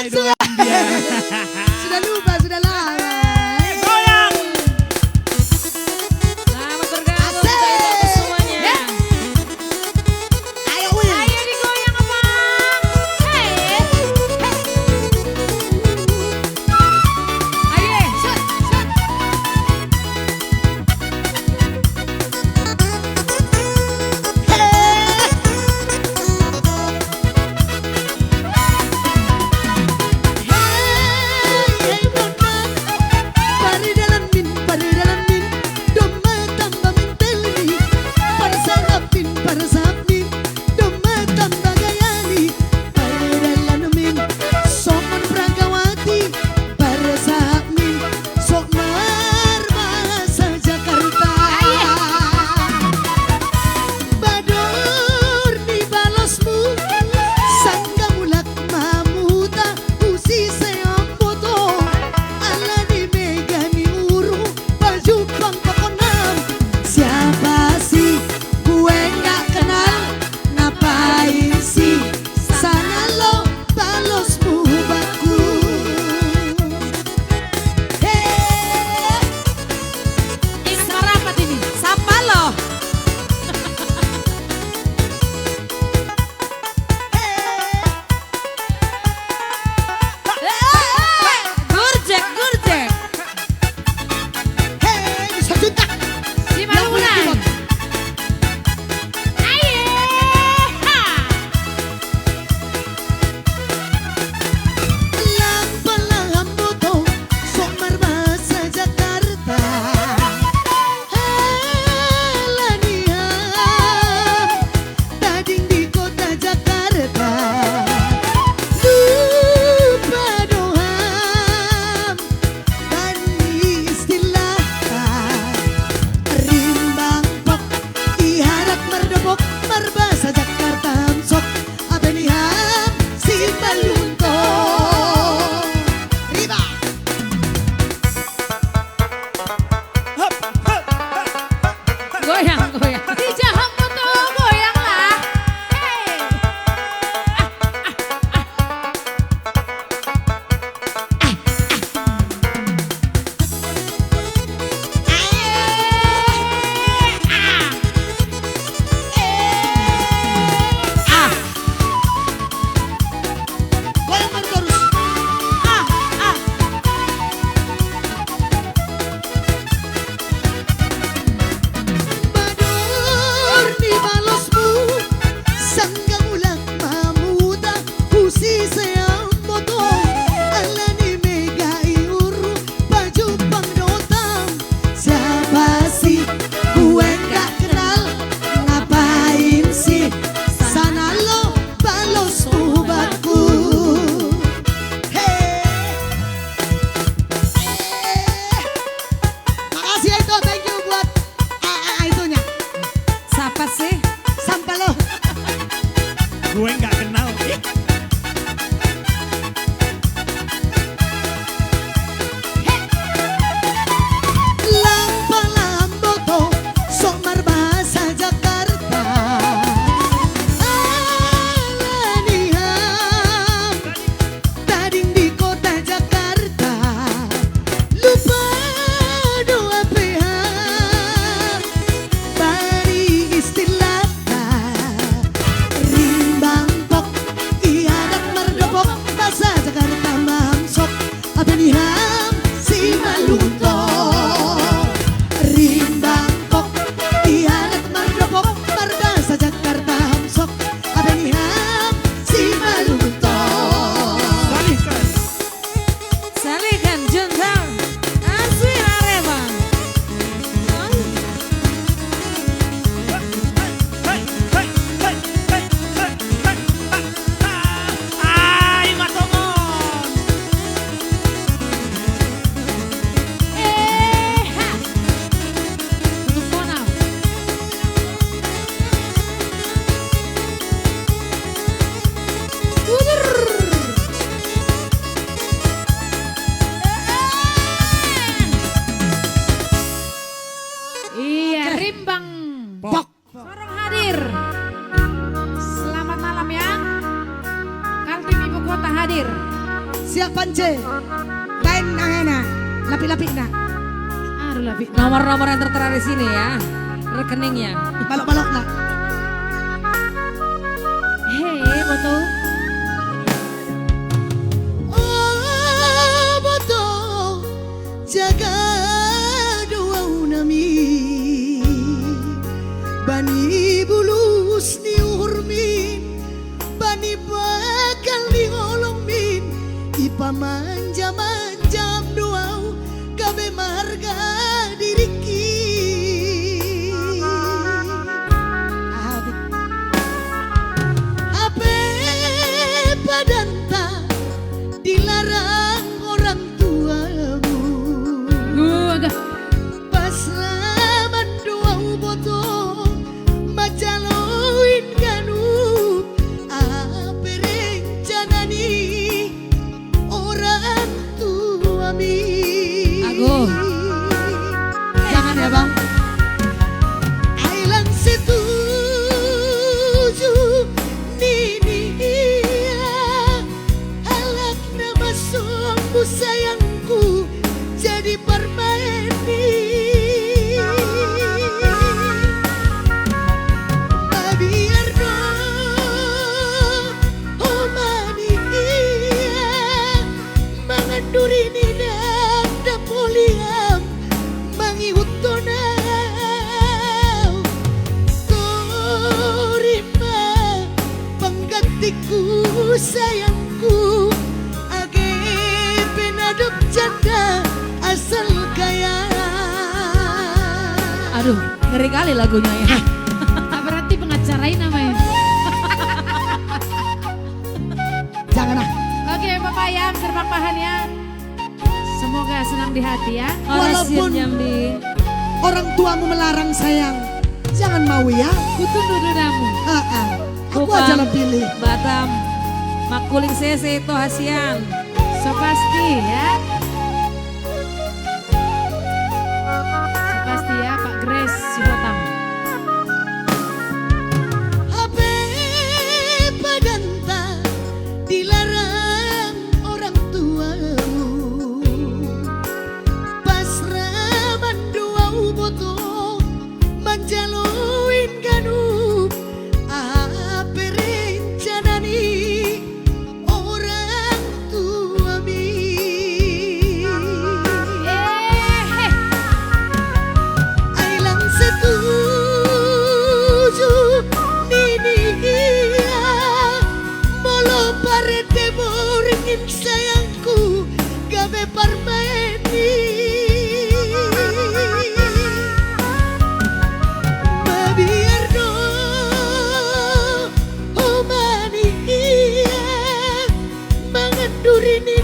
Langsung dia. Sudah lupa, sudah lama. Goyang. Selamat bergabung untuk semuanya. Ya. Ayo Win. Ayo digoyang abang. Hey. Ayo deh, shot, shot. Goyang, goyang. Di Jaham Moto goyang lah. Hey. Goyang baru terus. Siapa sih? Sampah lo. Gue nggak kenal. Lambo Somar bahasa Jakarta. Alaniham tading di kota Jakarta. Lupa doa pihak bari istilah rimbang pok ihadat mardopok bahasa Jakarta mamsok abeniham si malunto rimbang pok ihadat mardopok bahasa Jakarta mamsok abeniham si malunto. Salihkan. Salihkan Juntang. Aswi Hareban. Ay, matomon. Tutup phone ah. Iya, Rimbang Pok. Sorong hadir. Selamat malam ya. Kaltim Ibu Kota hadir. Siap pance. Lain nangena. Lapi-lapi na. Aduh lebih. Nomor-nomor yang tertera di sini ya, rekeningnya. Balok-balok na. Hei, betul. Oh, boto jaga doa nami. Bani bulus ni urmin, bani bakal ni holongmin. Ipamanjam-manjam doa kabe marga diriki. Ape padanta dilarang orang tuamu. Agak. Pas laman doa boto macaloin kanu. Ape rencanani orang tuami. Aduh. Jangan ya bang. Ailang setuju nini alak nama sombu sayangku jadi permainan. Biar oh mani menganduri ni nada poliam mangihutona korima penggantiku sayangku age penadop janda asal kaya. Aduh, ngeri kali lagunya ya. Berarti pengacarain namanya. Jangan ah. Oke, Bapak Yam, Serbang Pahan ya. Semoga senang di hati ya. Walaupun- Jambi. Orang tuamu melarang sayang, jangan mau ya. Kutunggu dudamu. Aku Bukan. aja lah pilih. Batam, Makuling Sese itu Hasian. So pasti ya. So pasti ya Pak Grace Sibotam. HP padanta dilarang orang tuamu. Pas raman doa boto manjaloin ganup. Ape rencanani orang tuami. Ailang setuju nini molo parete boringin sayangku gabe parmeni. Mabiar do oh mani manganduri ni